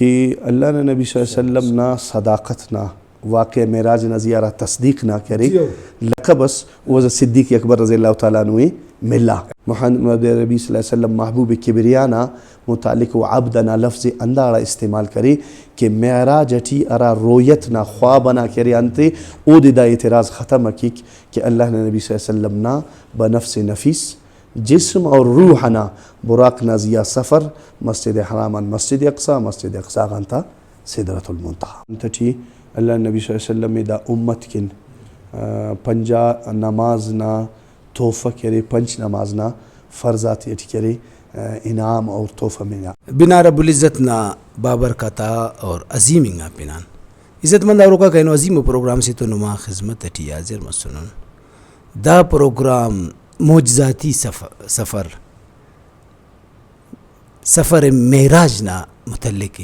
کہ اللہ نے نبی صلی اللہ علیہ وسلم نا صداقت نا واقع معراج نا زیارہ تصدیق نہ کرے لقبس وہ صدیق اکبر رضی اللہ تعالیٰ عنہ ملا محمد ربی صلی اللہ علیہ وسلم محبوب کبریانا متعلق و عبدنا لفظ انداڑا استعمال کرے کہ معراج اٹھی ارا رویت نا خوابنا کرے انتے او دا اعتراض ختم کی کہ اللہ نے نبی صلی اللہ علیہ وسلم نا بنفس نفیس جسم اور روحنا براق نازیہ سفر مسجد حرامان مسجد اقصا مسجد اقصا غانتا سدرۃ المنتہا انتٹھی اللہ نبی صلی اللہ علیہ وسلم دا امت کن پنجا نماز نا تحفہ کرے پنچ نماز نا فرضات اٹھ کرے انعام اور تحفہ منا بنا رب العزت نا بابرکتا اور عظیم انگا پنان عزت مند آروکا کہنو عظیم پروگرام سے تو نما خدمت اٹھی حاضر مسنن دا پروگرام معجزاتی سفر معراج نا متعلق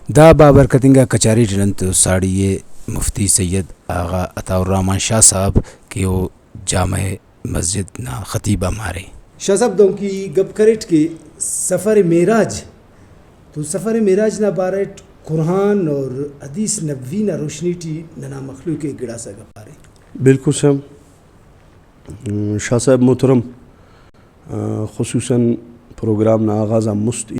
دا بابرکتنگا کچاری جنت ساڑیے مفتی سید آغا عطا الرحمن شاہ صاحب کہ وہ جامع مسجد نا خطیبہ مارے شاہ صاحب دوں کی گپ کریٹ کے سفر معراج تو سفر معراج نا بارٹ قرآن اور حدیث نبوی نا روشنی ٹی ننا مخلوق کے گڑا سا گپ پارے بالکل سم شاہ صاحب محترم خصوصاً پروگرام نا آغازہ مست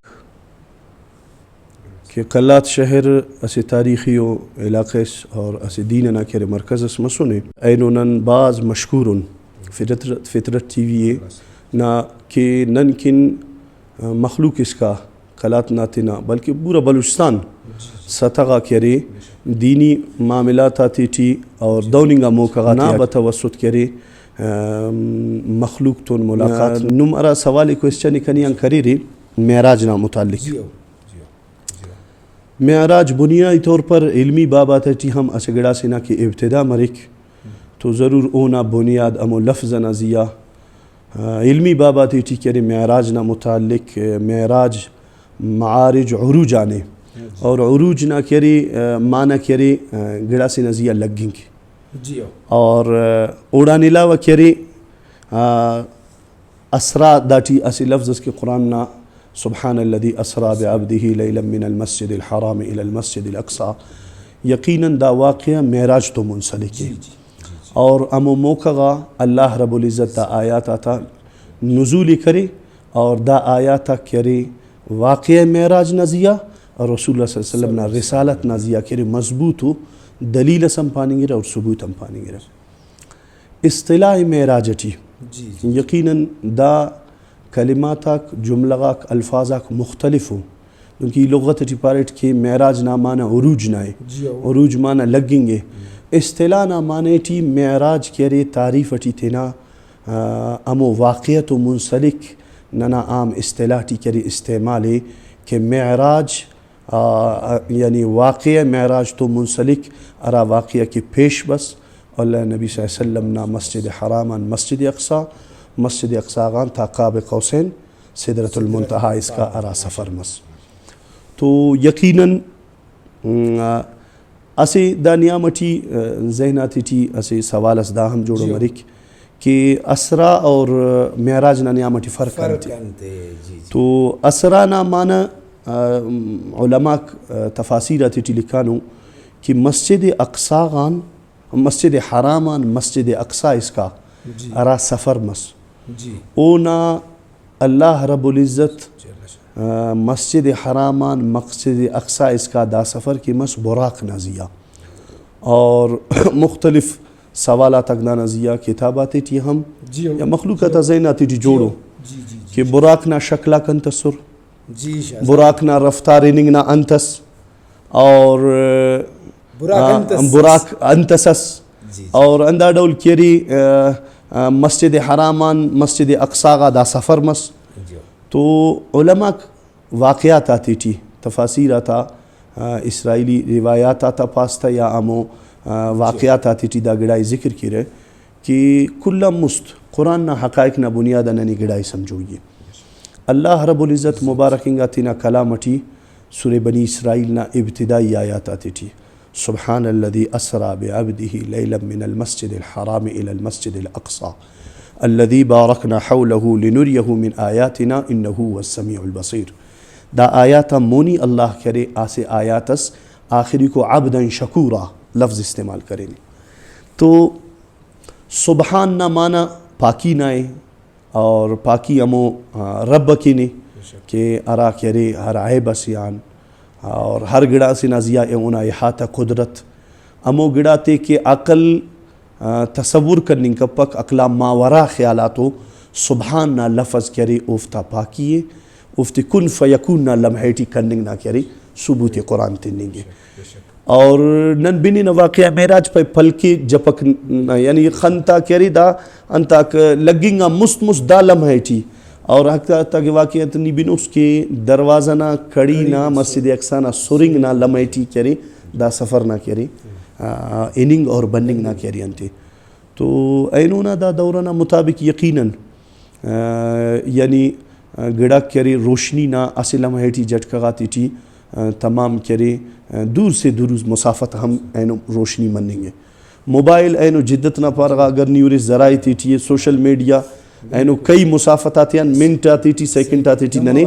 کہ قلات شہر اسے تاریخی و علاقے اور اسے دین نا کرے مرکز اس مسونے اینونن بعض مشکورن فطرت ٹی وی نا کہ نن کن مخلوق اس کا قلات ناتنا بلکہ پورا بلوچستان سطح کرے دینی معاملات آتی تھی اور دوننگا موقع نا بتوسط کرے مخلوق تون ملاقات نمارا سوالی کوئسچنی کنیاں کری ری معراج نا متعلق معراج بنیادی طور پر علمی بابات ہے ہم اسگڑا سینا کی ابتدا مرک تو ضرور اونا بنیاد امو لفظ نزیہ علمی بابات ہے کہ معراج نا متعلق معراج معارج عروج آنے اور عروج نا کری معنی کری گڑا سی نزیہ لگیں اور اوڑا نلاوہ کری اسرا داٹی اسی لفظ اس کے قرآن نا سبحان الذي اسرا بعبده ليلا من المسجد الحرام الى المسجد الاقصى یقیناً دا واقعہ معراج تو منسلک ہے اور امو موقع اللہ رب العزت دا آیات آتا نزولی کرے اور دا آیات کرے واقعہ معراج نزیہ اور رسول اللہ صلی اللہ علیہ وسلم نا رسالت نزیہ کرے مضبوط ہو دلیل سم پانی گرے اور ثبوت ہم پانی گرے اصطلاح معراجتی یقیناً دا کلماتاک جملغاک الفاظاک مختلف ہوں کیونکہ لغت ٹی پارٹ کے معراج نا معنی عروج نائے عروج معنی لگیں گے اصطلاح نا معنی ٹی معراج کرے تعریف ٹی تینا امو واقعیت و منسلک ننا عام اصطلاح ٹی کرے استعمالے کہ معراج یعنی واقعہ معراج تو منسلک ارا واقعہ کی پیش بس اللہ نبی صلی اللہ علیہ وسلم نا مسجد حرامان مسجد اقصا غان تا قاب قوسین سدرۃ المنتہا اس کا ارا سفر مس تو یقیناً اسے دا نیامٹی ذہناتی ٹی اسے سوال اس دا ہم جوڑو مرک کہ اسرا اور معراج نا نیامٹی فرق کرتے تو اسرا نا معنی علماء تفاسیر ٹی لکھانو کہ مسجد اقصا غان مسجد حرامان مسجد اقصا اس کا ارا سفر مس اونا اللہ رب العزت مسجد حرامان مسجد اقصا اس کا دا سفر کی مس براق نازیہ اور مختلف سوالات اگنا نازیہ کتاباتی ٹی ہم یا مخلوقات ذہناتی ٹی جوڑو کہ براق نا شکلا کنتصر براق نا رفتاریننگ نا انتس اور براق انتسس اور اندہ ڈول کیری مسجد حرامان مسجد اقصا غا دا سفر مس تو علماء واقعات آتی تھی تفاسیر آتا اسرائیلی روایات آتا پاستا یا امو واقعات آتی تھی دا گڑائی ذکر کی رہے کہ کل مست قرآن نا حقائق نا بنیادہ ننی گڑائی سمجھوئیے اللہ رب العزت مبارکنگا تینا کلامٹی سورہ بنی اسرائیل نا ابتدائی آیات آتی تھی سبحان الذي اسرا بعبده ليلا من المسجد الحرام الى المسجد الاقصى الذي باركنا حوله لنريه من آياتنا انه هو السميع البصير دا آیاتا مونی اللہ کرے آسے آیاتس آخری کو عبدن شکورا لفظ استعمال کریں. تو سبحان نہ مانا پاکی نائے اور پاکی امو رب کی نے کہ ارا کرے ہر عیب سیان اور ہر گڑا سے نازیہ اونا احاطہ قدرت امو گڑا تے کہ عقل تصور کرنے کپک عقلا ماورا خیالاتو سبحان نہ لفظ کرے افتا پاکیے افت کن فیکون نہ لمحیٹی کرننگ نہ کرے ثبوت قرآن تنگے. اور نن بینی نہ واقعہ معراج پہ پھلکی جپک یعنی خنتا کری دا انتاک لگنگا مست دا لمحیٹی اور حقا تاکہ واقعہ اتنی بینوس کے دروازہ نہ کڑی نہ مسجد اقصا نہ سرنگ نہ لمحیٹی کرے دا سفر نہ کرے اننگ اور بننگ نہ کری انتے. تو اینونا دا دورنا مطابق یقیناً یعنی گڑا کرے روشنی نہ اصل لمحیٹی جٹکاتی تھی تمام کرے دور سے دور مسافت ہم اینو روشنی منیں گے. موبائل اینو جدت نہ پارغا اگر نیوری ذرائع تھی سوشل میڈیا اینو کئی مسافت آتے ہیں منٹ آتی تھی سیکنڈ آتی تھی ننے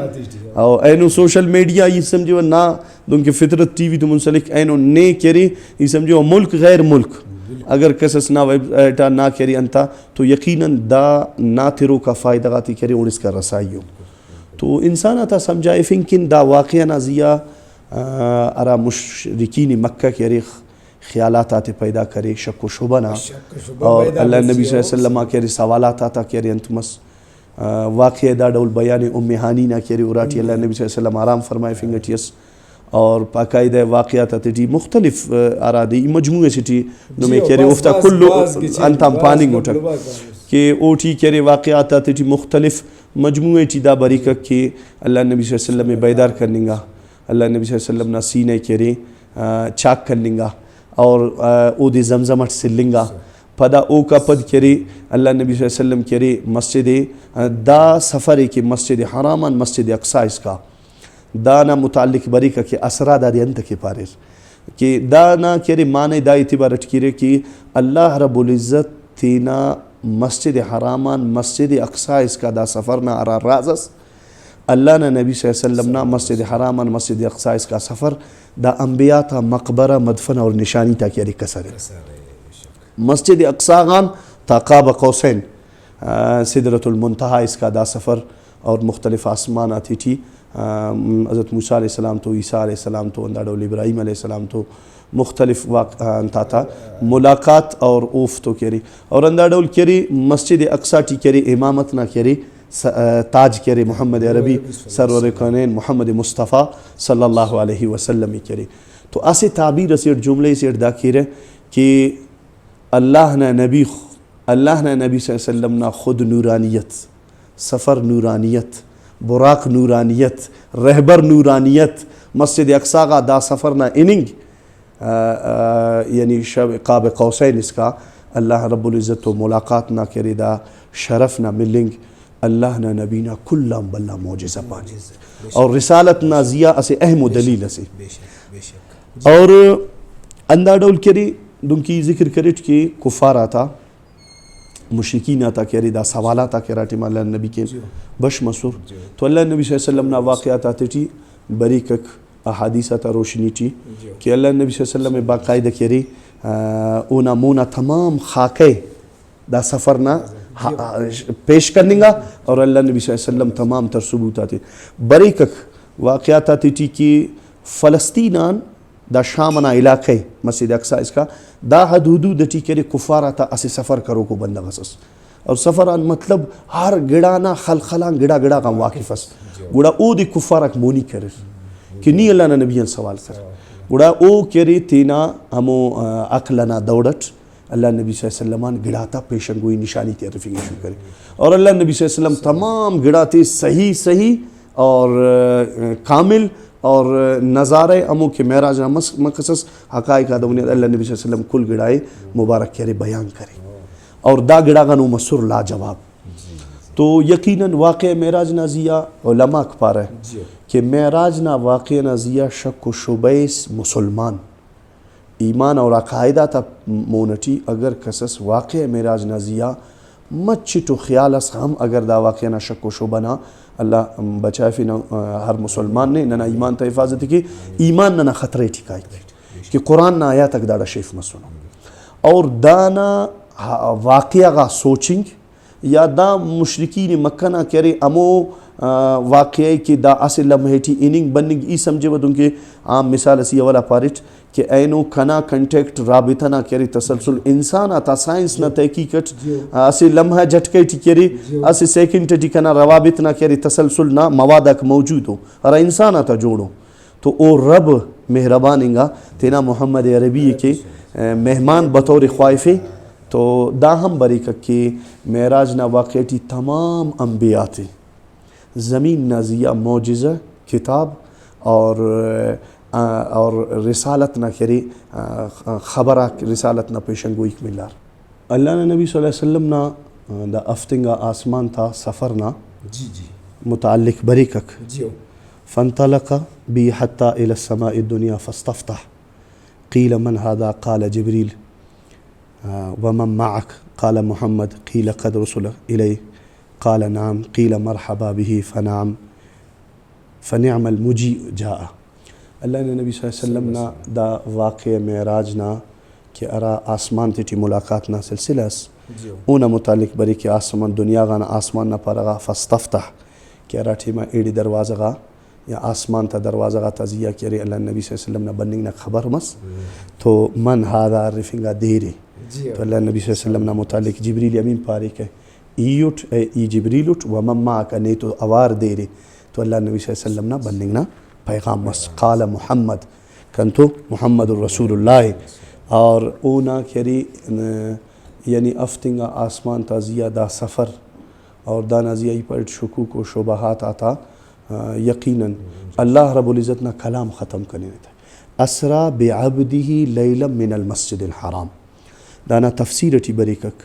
اور اینو سوشل میڈیا یہ سمجھو نہ دن کے فطرت ٹی وی تو منسلک اینو نے کرے یہ سمجھو ملک غیر ملک اگر کسس نہ ویب ایٹا نہ کرے انتا تو یقیناً دا نہ تیرو کا فائدہ غاتی کرے اور اس کا رسائی ہو. تو انسان آتا سمجھائے فنکن دا واقعہ نازیہ ارا مشرکین مکہ کے ریخ خیالات آتے پیدا کرے شک و شبہ نہ اور اللہ نبی صلی اللہ علیہ وسلم کے سوالات آتا کرے انتمس واقعہ دا ڈول بیان ام ہانی نہ کرے اراٹی اللہ نبی صلی اللہ علیہ وسلم آرام فرمائے فنگٹیس اور باقاعدہ واقعات آتے مختلف ارادی مجموعے سے تھی نمے کرے افتا کلو انتام پاننگ اٹھا کہ اوٹی کرے واقعات آتے تھی مختلف مجموعے تھی دا بریکہ کہ اللہ نبی صلی اللہ علیہ وسلم بیدار کرنے گا اللہ نبی صلی اللہ علیہ وسلم نا سینے کرے چاک کرنے گا اور او دی زمزمٹ سلنگا پدا او کا پد کرے اللہ نبی صلی اللہ علیہ وسلم کرے مسجد دا سفر کے مسجد حرامان مسجد اقصا اس کا دانا متعلق بریکہ کہ اسرا دا دی انت کے پارر کہ دانا کرے معنی دا اعتبارت کرے کہ اللہ رب العزت تینا مسجد حرامان مسجد اقصا اس کا دا سفر نا ارا رازس اللہ نا نبی صلی اللہ علیہ وسلم نا مسجد حرامان مسجد اقصا اس کا سفر دا انبیاء تا مقبرہ مدفن اور نشانی تا کیا کسر ہے. مسجد اقصا غان تا قاب قوسین سدرۃ المنتہا اس کا دا سفر اور مختلف آسمان آتی تھی حضرت موسیٰ علیہ السلام تو عیسیٰ علیہ السلام تو انداڈول ابراہیم علیہ السلام تو مختلف واقع تھا ملاقات اور اوف تو کری اور انداڈول کری مسجد اقصا ٹی کری امامت نہ کری تاج کرے محمد عربی سرور کونین محمد مصطفیٰ صلی اللہ علیہ وسلم کرے. تو اسے تعبیر اسے جملے سے ادا کرے کہ اللہ نے نبی صلی اللہ علیہ وسلم نا خود نورانیت سفر نورانیت براق نورانیت رہبر نورانیت مسجد اقصا کا دا سفر نا اننگ یعنی شب قاب قوسین اس کا اللہ رب العزت و ملاقات نہ کرے دا شرف نہ ملنگ اللہ نہ نبینا کلام بلا معجزہ پانی اور رسالت نہ ضیاء اسے اہم و دلیل اسے اور انداڈول کری دن کی ذکر کرٹ کہ کفار آتا مشرکین آتا کری دا سوالات آتا کراٹی میں اللہ نبی کے بش مسور تو اللہ نبی صلی اللہ علیہ وسلم نا واقعات آتے تھی بریکک احادیث آتا روشنی تھی کہ اللہ نبی صلی اللہ علیہ وسلم باقاعدہ کری اونا مونا تمام خاکے دا سفر نا پیش کرنے گا اور اللہ نبی صلی اللہ علیہ وسلم تمام تر ثبوت آتے بریکک واقعات آتی تھی کہ فلسطینان دا شامنا علاقے مسجد اقصا اس کا دا حدودو دٹی کرے کفار آتا اسے سفر کرو کو بندہ غصص اور سفران مطلب ہر گڑانا خلخلان گڑا کا واقف اس گڑا او دی کفارک مونی کرے کہ نہیں اللہ نے نبیان سوال کر گڑا او کرے تینا ہمو اقلنا دوڑت اللہ نبی صلی اللہ علیہ وسلم گڑاتا پیشنگوئی نشانی تعریفی شروع کرے اور اللہ نبی صلی اللہ علیہ وسلم تمام گڑاتے صحیح اور کامل اور نظارے امو کے معراج مقصص حقائق آدھونی اللہ نبی صلی اللہ علیہ وسلم کل گڑائے مبارک کرے بیان کرے اور دا گڑا گنو مسر لا جواب. تو یقیناً واقع معراج نازیہ علماء پا رہے کہ معراج نا واقع نازیہ شک و شبیس مسلمان ایمان اور عقائدہ تا مونٹی اگر کسس واقع معراج نازیہ مچ تو خیال اس ہم اگر دا واقع نا شک و شبہ نا اللہ بچائے فی ہر مسلمان نے ننا ایمان تا حفاظت کی ایمان ننا خطرے ٹھکائی کہ قرآن نا آیا تک داڑا شیف مسنو اور دانا واقعہ گا سوچنگ یا دا مشرکین مکہ نا کرے امو واقعی کہ دا اسے لمحیٹی اننگ بننگ ای سمجھے ودن کہ عام مثال اسی اولا پارٹ کہ اینو کنا کنٹیکٹ رابطہ نہ کرے تسلسل انسان آتا سائنس نہ تحقیقت اسے لمحہ جھٹکے ٹی کرے اسے سیکنڈ ٹی کنا روابط نہ کرے تسلسل نہ موادک موجود ہو اور انسان آتا جوڑو تو او رب مہرباننگا تینا محمد عربی کے مہمان بطور خوائفے تو دا ہم بریکہ کہ معراج نہ واقعی تمام انبیاء تھے زمین نازیہ معجزہ کتاب اور رسالت نہ کرے خبرہ رسالت نہ پیشنگوئی ملار اللہ نے نبی صلی اللہ علیہ وسلم نا دا افتنگا آسمان تھا سفر نا متعلق بریکک فانطلق بی حتی الى السماء الدنیا فاستفتح قیل من هذا قال جبریل ومن معك قال محمد قیل قد رسل الیہ قال نعم قیل مرحبا به فنعم المجیء جاء اللہ نے نبی صلی اللہ علیہ وسلم نا دا واقع معراج نا کہ ارا آسمان تی ملاقات نا سلسلہ اونا متعلق بری کہ آسمان دنیا گانا آسمان نا پارغا فاستفتح کہ ارا ٹھیما ایڈی دروازہ گا یا آسمان تا دروازہ گا تازیہ کہ ارے اللہ نبی صلی اللہ علیہ وسلم نا بننگ نا خبر مس تو من ہادا رفنگا دیرے تو اللہ نبی صلی اللہ علیہ وسلم نا متعلق جبریل امین پاری کہ ایوٹ ای جبریل اٹھ ومن معک نے تو اوار دیرے تو اللہ نبی صلی اللہ علیہ وسلم نا بننگ نا پیغام مس قال محمد کنتو محمد الرسول اللہ اور اونا کری یعنی افتنگا آسمان تازیہ دا سفر اور دا نازیہ پر شکوک و شبہات آتا یقیناً اللہ رب العزت نا کلام ختم کرنے تھا اسرا بعبدہ لیلا من المسجد الحرام دانا تفسیر ٹی بریکک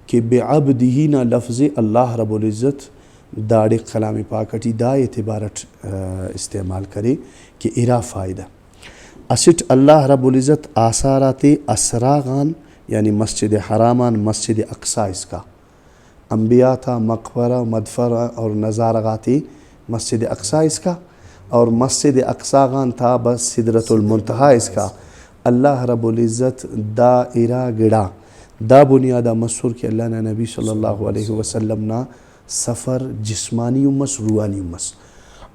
کہ بعبدہ نا لفظ اللہ رب العزت داڑے کلام پاکٹی دا اعتبارت استعمال کرے کہ ارا فائدہ اسٹ اللہ رب العزت آثارات اسراغان یعنی مسجد حرامان مسجد اقصی اس کا انبیاء تھا مقبرہ مدفرہ اور نظارغاتی مسجد اقصی اس کا اور مسجد اقصاغان تھا بس سدرۃ المنتہا اس کا اللہ رب العزت دا ارا گڑا دا بنیادہ مسور کہ اللہ نے نبی صلی اللہ علیہ وسلم نا سفر جسمانی امس روحانی امس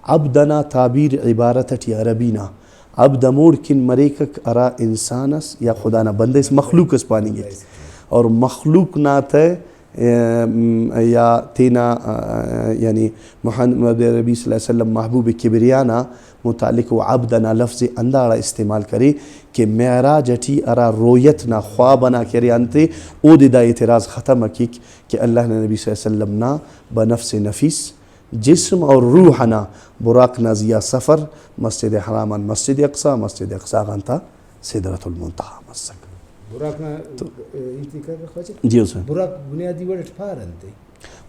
عبدنا تعبیر عبارت عربی نا عبد موڑ کن مریکک ارا انسانس یا خدا نا بندے اس مخلوق اس پانی گئے اور مخلوق نا تے یا تینا یعنی محمد عربی صلی اللہ علیہ وسلم محبوب کبریانا متعلق و عبدنا لفظ اندارا استعمال کرے کہ معراج اٹھی ارا رویت نا خوابنا کرے انتے او دا اعتراض ختم کیک کہ اللہ نے نبی صلی اللہ علیہ وسلم نا بنفس نفیس جسم اور روحنا براق نازیہ سفر مسجد حرامان مسجد اقصی غانتا سدرۃ المنتہا مسک براق نا جی حسین براق بنیادی ورڈ پارنتے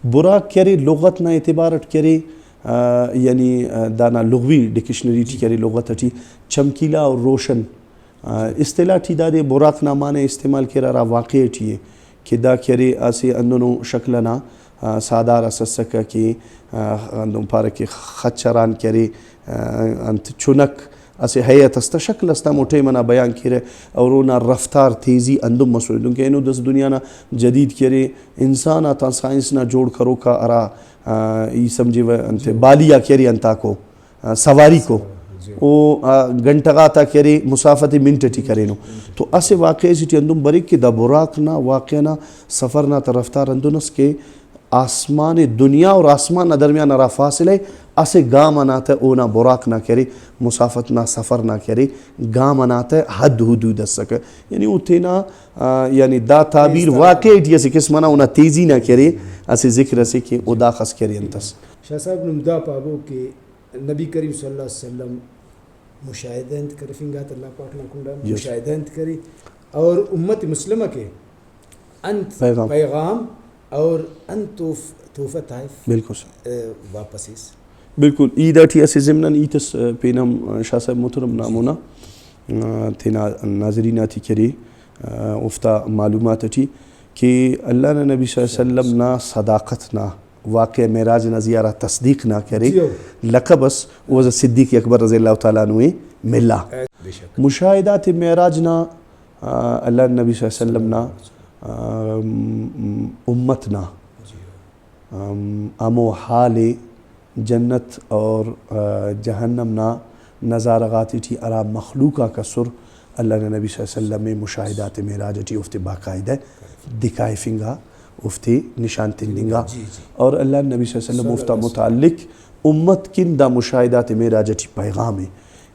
براق کرے لغت نا اعتبارت کرے یعنی دانا لغوی ڈکشنری ٹی کرے لغت ٹی چمکیلا اور روشن اصطلاح ٹی دا دے براق نا مانے استعمال کرا را واقع ٹی ہے کہ دا کرے اسے اندنو شکلنا سادار اسسکا کی اندن پارا کی خچران کرے انت چنک اسے حیات استا شکل استا موٹے منا بیان کرے اور اونا رفتار تیزی اندم مسئول دونکہ انو دس دنیا نا جدید کرے انسان آتا سائنس نا جوڑ کرو کا ارا ای سمجھے انت بالیا کرے انتا کو سواری کو او گھنٹگاتا کرے مسافت منٹٹی کرے نو تو اسے واقعی سیٹی اندم بریک کہ دا براق نا واقع نا سفر نا رفتار اندنس کے آسمان دنیا اور آسمان نا درمیان را فاصلے اسے گام اناتا اونا براق نہ کرے مسافت نہ سفر نہ کرے گام اناتا حد حدود سکے یعنی اتنا یعنی دا تعبیر واقعی ایسی قسمنا اونا تیزی نہ کرے اسے ذکر اسے کہ او دا خس کرے انتس شاہ صاحب نمدہ پابو کہ نبی کریم صلی اللہ علیہ وسلم مشاہدہ انت کرے فنگات اللہ پاک نے کنڈا مشاہدہ انت کرے اور امت مسلمہ کے انت پیغام اور انت توفہ طائف بالکل واپس اس بالکل ایدہ ٹھی اسے ضمناً ایتس پینم شاہ صاحب محترم نامونا تینا ناظرینہ تھی کری افتا معلومات تھی کہ اللہ نے نبی صلی اللہ علیہ وسلم نا صداقت نا واقع معراج نہ زیارہ تصدیق نہ کرے لکہ بس وہ صدیق اکبر رضی اللہ تعالیٰ عنہ ملا مشاہدات معراج نہ اللہ نبی صلی اللہ علیہ وسلم نا امت نا امو حال جنت اور جہنم نا نظارہ غاتی تھی ارا مخلوقہ کا سر اللہ نے نبی صلی اللہ علیہ وسلم میں مشاہدات معراج تھی افتے باقاعدہ دکھائے فنگا افتے نشان تندنگا اور اللہ نبی صلی اللہ علیہ وسلم افتا متعلق امت کن دا مشاہدات معراج تھی پیغام ہے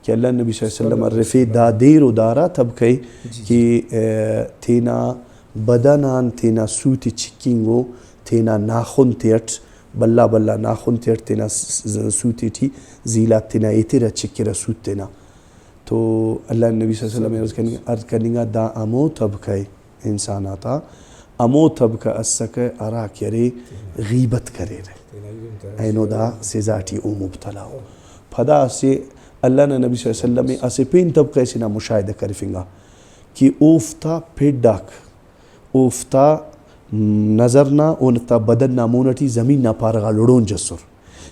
کہ اللہ نبی صلی اللہ علیہ وسلم رفی دا دیر و دارا تب کہے کہ تینا بدنان تینا سوتی چکینگو تینا ناخن تیٹ بلا بلا ناخن تیٹ تینا سوتی تھی زیلات تینا ایتیرا چکیرا سوت تینا تو اللہ نبی صلی اللہ علیہ وسلم عرض کرنے گا دا امو تب کہے انسان آتا امو تب کا اسکے ارا کرے غیبت کرے رہے اینو دا سزاٹی او مبتلا ہو پھدا سے اللہ نے نبی صلی اللہ علیہ وسلم اسے پین طبقہ سے نہ مشاہدہ کرفنگا کہ اوفتا پھیٹ ڈاک اوفتا نظر نہ اونتا بدن نہ مونٹی زمین نہ پارغا لڑون جسر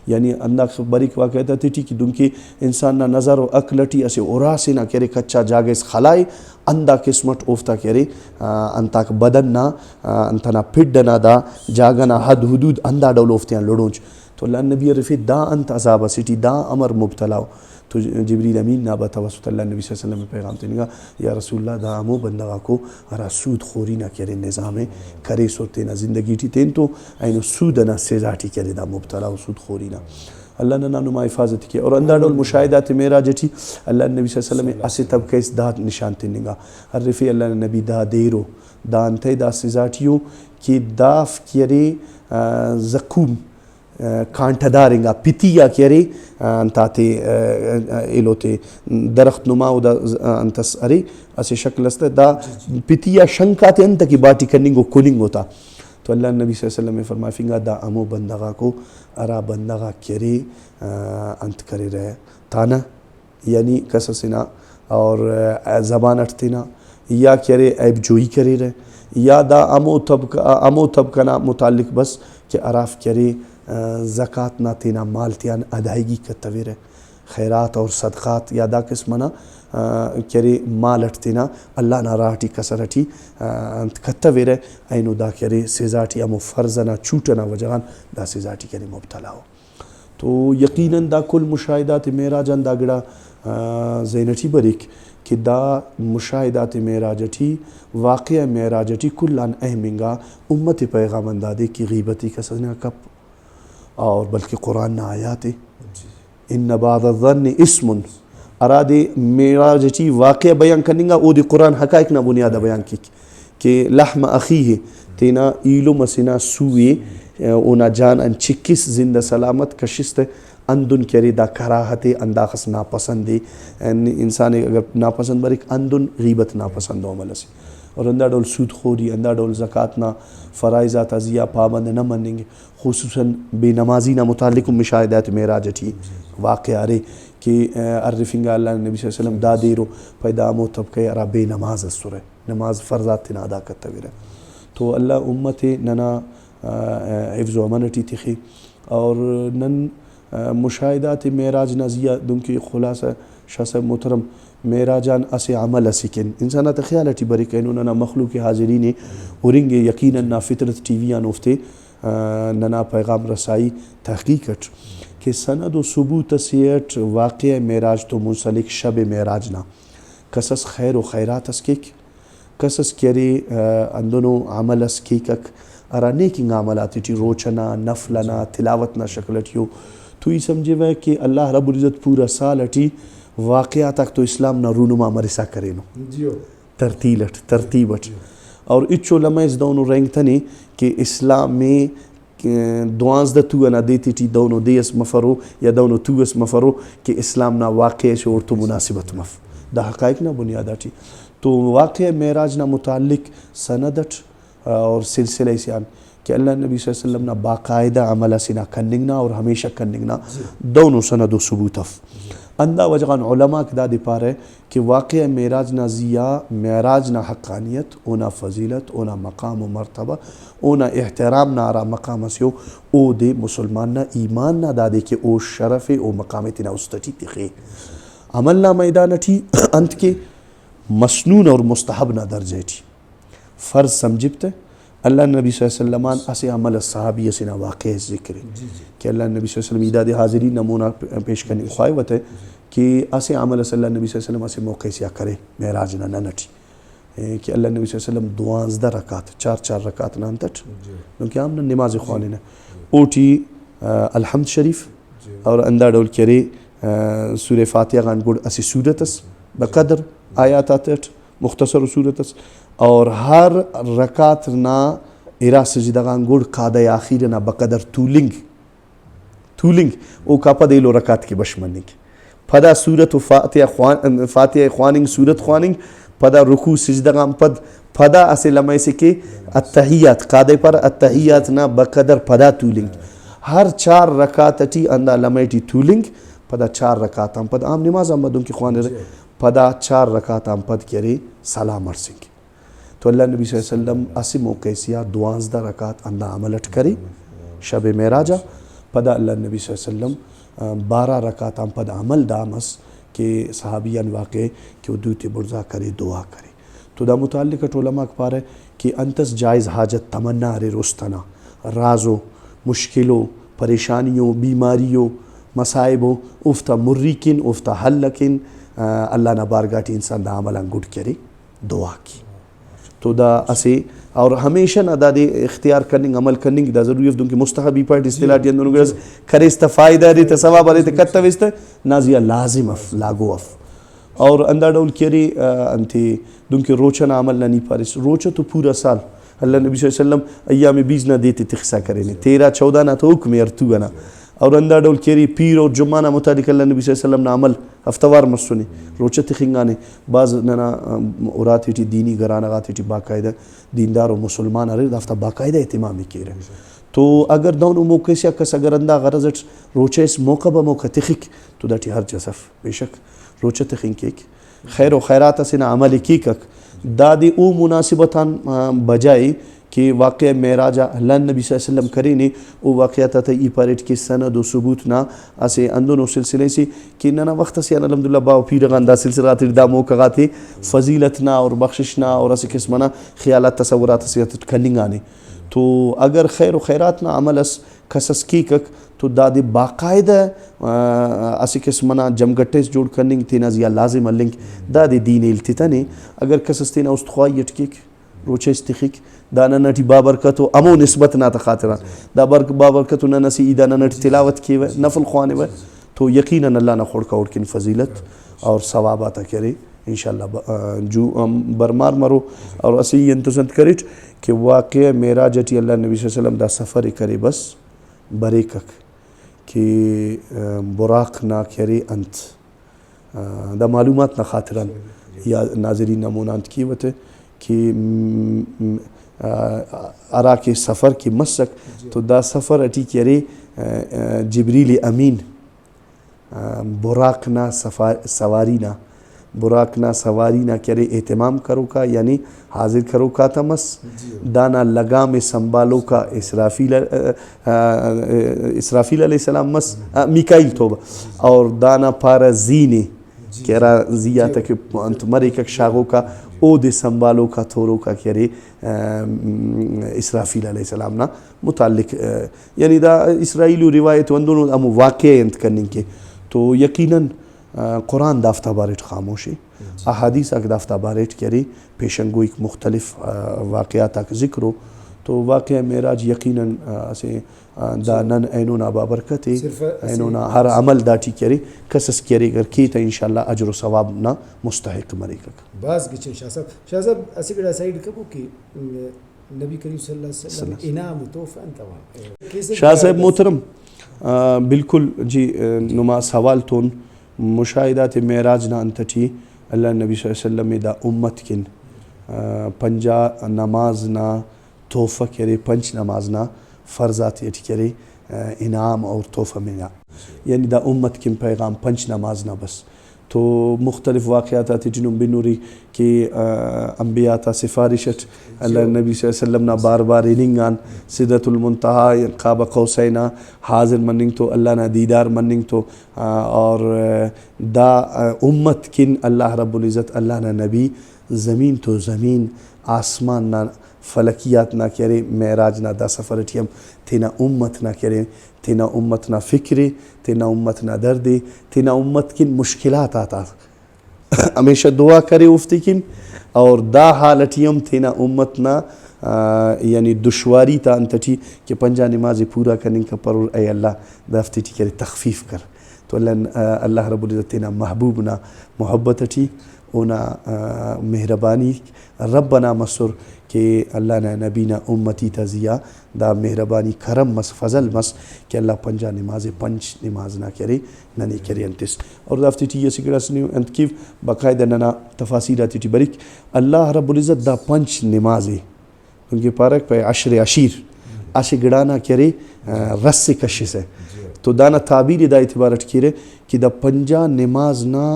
یعنی اندہ بریک واقع کہتا تھی کہ دنکی انسان نہ نظر و اکلٹی اسے اورا سے نہ کرے کچا جاگے اس خلائے اندہ قسمت اوفتا کرے انتا بدن نہ انتا نہ پھٹ نہ دا جاگا نہ حد حدود اندہ ڈول اوفتیاں لڑون تو اللہ نبی رفی دا انت عذاب سیٹی دا امر مبتلا ہو تو جبریل امین نہ بتوسط اللہ نبی صلی اللہ علیہ وسلم میں پیغام تنگا یا رسول اللہ دا امو بندگا کو ارا سود خوری نہ کرے نظام کرے سو تینا زندگی تھی تین تو اینو سود نہ سزاٹی کرے دا مبتلا و سود خوری نہ اللہ نے نما حفاظت کی اور اندہ ڈول مشاہدات معراج تھی اللہ نبی صلی اللہ علیہ وسلم اسے تب کہ اس دا نشان تنگا ہر رفی اللہ نبی دا دیرو دا انتے دا سزاٹیو کہ داف کرے زکوم کانٹا دارنگا پتیا کیرے انتاتے ایلوتے درخت نماؤ دا انتس ارے اسے شکل استے دا پتیا شنکاتے انتا کی باٹی کننگو کولنگ ہوتا تو اللہ نبی صلی اللہ علیہ وسلم نے فرمایا فنگا دا امو بندگا کو ارا بندگا کیرے انت کرے رہے تانا یعنی کسسنا اور زبان اٹھتنا یا کیرے عیب جوئی کرے رہے یا دا امو طبقہ متعلق بس کہ عراف کرے زکاة نہ تینا مال تیان ادائیگی کتویر خیرات اور صدقات یا دا قسمنا کرے مال اٹھتینا اللہ نہ راہٹی کسرٹی کتویر اینو دا کرے سزاٹی امو فرزنا چوٹنا وجہان دا سزاٹی کرے مبتلا ہو تو یقیناً دا کل مشاہدات معراجان دا گڑا زینٹی بریک کہ دا مشاہدات معراجٹی واقع معراجٹی کلان اہمنگا امت پیغام دادے کی غیبتی کسنا کپ اور بلکہ قرآن نہ آیات ان بعض الظن اسم ارادے معراجٹی واقع بیان کرنگا او دی قرآن حقائق نہ بنیادہ بیان کی کہ لحم اخی ہے تینا ایلو مسینا سوئے اونا جان ان چکس زندہ سلامت کشست اندن کری دا کراہت انداخس ناپسند انسان اگر ناپسند برک اندن غیبت ناپسند عمل سے اور اندہ ڈول سود خوری اندہ ڈول زکاة نہ فرائضات ازیہ پابند نہ منیں گے خصوصاً بے نمازی نہ متعلق مشاہدات معراج تھی واقع آرے کہ عرفنگا اللہ نبی صلی اللہ علیہ وسلم دا دیرو پیدا امو طبقہ ارا بے نماز السر ہے نماز فرضات تینا ادا کرتا بھی رہے تو اللہ امت ننا حفظ و امنٹی تھی اور نن مشاہدات معراج نزیہ دن کی خلاصہ شاہ صاحب محترم معراجان اسے عمل اسکن انسانات خیالتی بری کہنو ننا مخلوق حاضرین ارنگے یقیناً نا فطرت ٹی ویان افتے ننا پیغام رسائی تحقیقت کہ سند و ثبوت سیٹ واقع معراج تو منسلک شب معراج نا کسس خیر و خیرات اسکیک کسس کرے اندنو عمل اسکیکک ارا نیکنگ عملاتی ٹی روچنا نفلنا تلاوتنا شکلٹیو تو یہ سمجھے وہ کہ اللہ رب العزت پورا سال اٹی واقعہ تک تو اسلام نہ رونما مرسا کرے نو ترتیبت اور اچھو لمحہ اس دونوں رنگ تھنی کہ اسلام میں دوانزدہ تو انا دیتی ٹی دونوں دیس مفرو یا دونوں تو اس مفرو کہ اسلام نہ واقع سے اور تو مناسبت مف دا حقائق نہ بنیادہ ٹی تو واقع معراج نہ متعلق سندت اور سلسلہ اسیان کہ اللہ نبی صلی اللہ علیہ وسلم نا باقاعدہ عمل سنا کننگنا اور ہمیشہ کننگنا دونوں سند و ثبوت اف اندہ وجغان علماء کدا دی پارے کہ واقع معراج نا ضیا معراج نا حقانیت اونا فضیلت اونا مقام و مرتبہ اونا احترام نا آرا مقام سیو او دے مسلمان نا ایمان نا دا دے کہ او شرف او مقامت نا استٹی تخے عمل نا میدان تھی انت کے مسنون اور مستحب نا درجے تھی فرض سمجھبتے اللہ نبی صلی اللہ علیہ وسلم اسے عمل صحابی اسے نا واقع ذکر ہے کہ اللہ نبی صلی اللہ علیہ وسلم ایداد حاضری نمونہ پیش کرنے خواہی ہے کہ اسے عمل صلی اللہ نبی صلی اللہ علیہ وسلم اسے موقع سیا کرے معراج نا ننٹی کہ اللہ نبی صلی اللہ علیہ وسلم 12 رکعت 4 رکعت نا انتٹ کیونکہ ہم نے نماز خوانی نا اوٹی الحمد شریف اور اندہ ڈول کرے سورہ فاتحہ غان گوڑ اسے سورتس بقدر آیات آتٹ مختصر صورتس اور ہر رکعت نا ارا سجدگان گوڑ قادہ آخیر نا بقدر تولنگ او کا پا دیلو رکعت کے بشمننگ پدا صورت و فاتحہ خواننگ صورت خواننگ پدا رکوع سجدگان پدا اسے لمحے سے کہ التحیات قادہ پر التحیات نا بقدر پدا تولنگ ہر 4 رکعت ٹی اندہ لمحے ٹی تولنگ پدا 4 رکعت ہم پدا عام نماز آمدوں کی خوانے رہے پدا 4 رکعت ہم پد کرے سلام ارسنگ تو اللہ نبی صلی اللہ علیہ وسلم اسی موقع سیا 12 رکعت اندہ عملت کرے شب معراجہ پدا اللہ نبی صلی اللہ علیہ وسلم 12 رکعت ہم پد عمل دامس کہ صحابیان واقع کہ وہ دوتی برزا کرے دعا کرے تو دا متعلق علماء پا رہے کہ انتس جائز حاجت تمنا ارے رستنا رازو مشکلوں پریشانیوں بیماریوں مسائبوں افتا مریکن افتا حلکن اللہ نا بارگاہ انسان دا عمل انگوٹ کرے دعا کی تو دا اسے اور ہمیشہ نا دا دے اختیار کرننگ عمل کرننگ دا ضروری افدوں کہ مستحبی پاٹ اصطلاح دیا اندونوں گرز کرے استا فائدہ دیتا ثواب آرے تا کتا ویستا نازیہ لازم اف لاغو اف اور اندہ ڈول کیری انتے دوں کہ روچہ نا عمل نا نہیں پارس روچہ تو پورا سال اللہ نبی صلی اللہ علیہ وسلم ایام 20 نا دیتے تخصہ کرنے 13-14 نا تو حکم ارتو نا اور اندہ ڈول کیری پیر اور جمعہ نا متعلق اللہ نبی صلی اللہ علیہ وسلم نا عمل ہفتوار مسونے روچہ تخنگانے بعض ننا اراتی ٹی دینی گرانہ غاتی ٹی باقاعدہ دیندار و مسلمان آرے دافتا باقاعدہ اہتمامی کی رہے تو اگر دونوں موقع سے کس اگر اندہ غرضت روچہ اس موقع با موقع تخک تو دا ٹی ہر جسف بے شک روچہ تخنگ کیک خیر و خیرات اسنا عمل کیکک دادی او مناسبتان بجائے کہ واقع معراج اللہ نبی صلی اللہ علیہ وسلم کرے او واقعات تا ای پاریٹ کے سند و ثبوت نا اسے اندونوں سلسلے سے کہ ننا وقت سے الحمدللہ باو پیرغان دا سلسلات دا موقع تے فضیلتنا اور بخششنا اور اسے قسمنا خیالات تصورات سے کننگانے تو اگر خیر و خیرات نا عمل اس کسس کیکک تو دادی باقاعدہ اسے قسمنا جمگٹیس جوڑ کننگ تینا زیا لازم اللنگ دادی دین التتانے اگر کسس تینا استخواہیت کیک روچہ استخیک دانا نٹی بابرکتو امو نسبت نا تخاطران دا بابرکتو ننسی ایدانا نٹی تلاوت کیوے نفل خوانے وے تو یقیناً اللہ نا خوڑکا اوڑکن فضیلت اور ثواباتا کرے انشاءاللہ جو برمار مرو اور اسی یہ انتظر کرے کہ واقع معراجتی اللہ نبی صلی اللہ علیہ وسلم دا سفر کرے بس بریکک کہ براق نا کرے انت دا معلومات نا خاطران یا ناظرین نمونانت کی وتے کہ ارا کے سفر کی مسک تو دا سفر اٹی کرے جبریل امین براقنا سوارینا براقنا سوارینا کرے اہتمام کرو کا یعنی حاضر کرو کا تمس دانا لگام سنبھالو کا اسرافیل علیہ السلام مس میکائیل توبہ اور دانا پارا زینے کہرا زیا تک انت مرے کک شاغو کا او دے سنبھالو کا تھورو کا کرے اسرافیل علیہ السلام نا متعلق یعنی دا اسرائیلی روایت اندونوں امو واقع انت کرنے کے تو یقیناً قرآن دافتہ بارٹ خاموشی احادیث اک دافتہ بارٹ کرے پیشنگو ایک مختلف واقعات اک ذکرو تو واقع معراج یقیناً اسے دا نن اینونا بابرکت اینونا ہر عمل داٹی کرے کسس کرے گر کی تا انشاءاللہ اجر و ثواب نا مستحق مرے گا باز گچن شاہ صاحب اسی بڑا سائیڈ کبو کہ نبی کریم صلی اللہ علیہ وسلم انعام توفہ انتوان شاہ صاحب محترم بالکل جی نما سوال تون مشاہدات معراج نا انتٹی اللہ نبی صلی اللہ علیہ وسلم دا امت کن پنجا نماز نا تحفہ کرے پنچ نمازنا فرضات کرے انعام اور تحفہ ملا یعنی دا امت کم پیغام پنچ نمازنا بس تو مختلف واقعات آتی جنہوں بنوری کہ انبیاء تا سفارشت اللہ نبی صلی اللہ علیہ وسلم نا بار بار اننگان سدرۃ المنتہا قاب قوسینا حاضر مننگ تو اللہ نا دیدار مننگ تو اور دا امت کن اللہ رب العزت اللہ نا نبی زمین تو زمین آسمان نا فلکیات نہ کرے معراج نہ دا سفر ٹھیم تینا امت نہ کرے تینا امت نہ فکرے تینا امت نہ دردے تینا امت کن مشکلات آتا ہمیشہ دعا کرے افتی کن اور دا حالتیم تینا امت نہ یعنی دشواری تا انتٹی کہ پنجا نماز پورا کرنے کا پر اے اللہ دا افتی کرے تخفیف کر تو اللہ رب العزت تینا محبوب نہ محبت ٹھی اونا مہربانی ربنا مسر کہ اللہ نا نبینا امتی تزیا دا مہربانی کرم مس فضل مس کہ اللہ پنجا نماز پنچ نماز نہ کرے نہ کرے انتس اور دافتی ٹی یہ سکڑا سنیو انتکیو باقاعدہ ننا تفاصیلاتی ٹی بریک اللہ رب العزت دا پنچ نمازے ان کے پارک پہ عشر عشیر عشر گڑانا کرے رس سے کشش ہے تو دانا تعبیر دا اعتبارت کرے کہ دا پنجا نماز نہ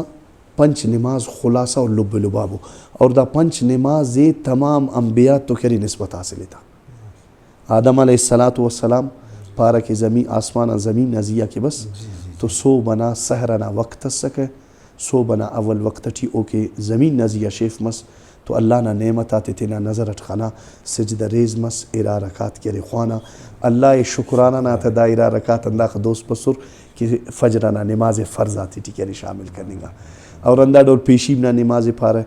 پنچ نماز خلاصہ اور لب لبابو اور دا پنچ نماز تمام انبیاء تو کری نسبت حاصل تھا آدم علیہ السلام پارک زمین آسمان زمین نزیہ کے بس تو سو بنا سہرنا وقت سکے سو بنا اول وقت ٹھی اوکے زمین نزیہ شیف مس تو اللہ نا نعمت آتے تینا نظرت خانہ سجدہ ریز مس ارا رکات کرے خوانا اللہ شکرانہ نا تا دا ارا رکات انداخ دوست بسر کہ فجرنا نماز فرض آتی تھی کری شامل کرنے گا اور اندہ ڈول پیشیم نا نماز پارے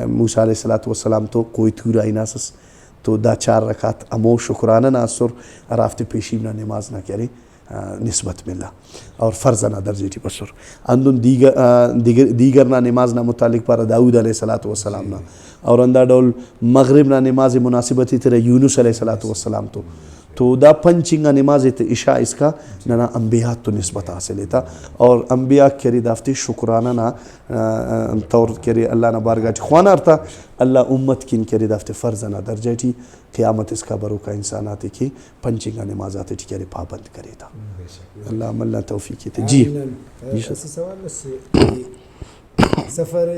موسیٰ علیہ السلام تو کوئی تھورا ہی ناسس تو دا 4 رکعت امو شکرانہ ناسر رافت پیشیم نا نماز نہ کرے نسبت ملا اور فرض نہ درجے ٹی پسر اندن دیگر نا نماز نا متعلق پارا داود علیہ السلام نا اور اندہ ڈول مغرب نا نماز مناسبتی تیرے یونس علیہ السلام تو دا پنچنگا نماز عشاء اس کا ننا انبیاء تو نسبت حاصل تھا اور انبیاء کری دافتی شکرانہ نا طور کری اللہ نا بارگاہ خوانا ارتا اللہ امت کن کری دافتی فرض نا درجہ تھی قیامت اس کا برو کا انساناتی کی پنچنگا نمازاتی تھی کری پابند کرے تھا اللہ عملنا توفیقی تھی جی سوال سے سفر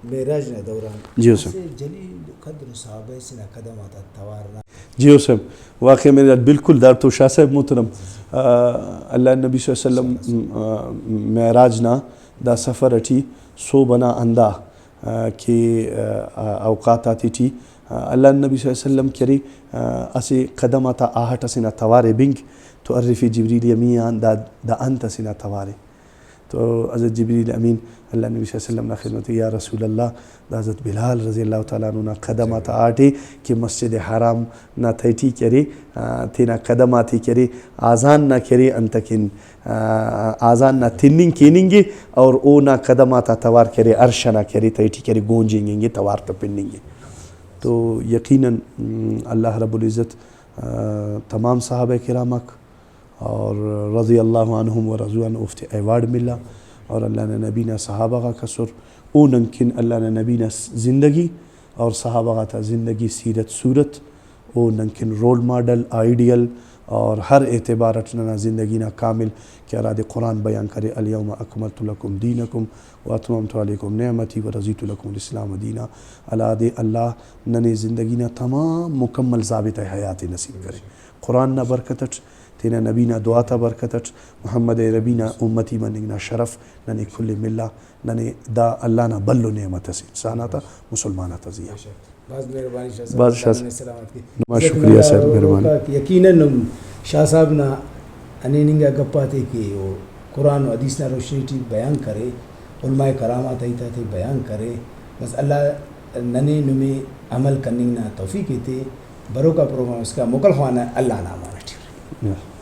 معراج نہ دوران جی حسین جلیل قدر صحابہ سے نہ قدم آتا توارنا جی حسین واقعی میرے بالکل دار تو شاہ صاحب محترم اللہ نبی صلی اللہ علیہ وسلم معراج نا دا سفر اٹھی سو بنا اندہ کہ اوقات آتی تھی اللہ نبی صلی اللہ علیہ وسلم کری اسے قدم آتا آہٹ اسے نہ توارے بنگ تو عرفی جبریل یمیان دا انت اسے نہ توارے تو حضرت جبریل امین اللہ نبی صلی اللہ علیہ وسلم نا خدمت یا رسول اللہ دا حضرت بلال رضی اللہ تعالیٰ عنہ نا قدمات آٹے کہ مسجد حرام نا تھیٹی کرے تینا قدماتی کرے آزان نا کرے انتکن آزان نا تننگ کیننگے اور او نا قدماتا توار کرے عرش نا کرے تھیٹی کرے گونجیں گے توار تپننگے تو یقیناً اللہ رب العزت تمام صحابہ کرامک اور رضی اللہ عنہم و رضوان افت ایوارڈ ملا اور اللہ نے نبینا صحابہ کا قصر او نمکن اللہ نے نبینا زندگی اور صحابہ کا زندگی سیرت صورت او نمکن رول ماڈل آئیڈیل اور ہر اعتبارت نہ زندگی نہ کامل کہ اراد قرآن بیان کرے الیوم اکملت لکم دینکم واتممت علیکم نعمتی ورضیت لکم الاسلام دینا اللہ ننے زندگی نہ تمام مکمل ضابط حیات نصیب کرے قرآن نہ برکتت تینا نبینا دعا تا برکتت محمد ربینا امتی منگنا شرف ننے کل ملہ ننے دا اللہ نا بلو نعمت سے انساناتا مسلماناتا زیادہ بعض مہربانی شاہ بعض صاحب شاہ سلامت کی نما شکریہ صاحب مہربانی یقیناً شاہ صاحب نا انینگا گپاتے کہ وہ قرآن و حدیث نا روشنی ٹی بیان کرے علماء کرامات ایتا تھے بیان کرے بس اللہ ننے نمے عمل کرنے نا توفیق تے برو کا پروگرام اس کا مکل خوانا اللہ نامانا ٹھیک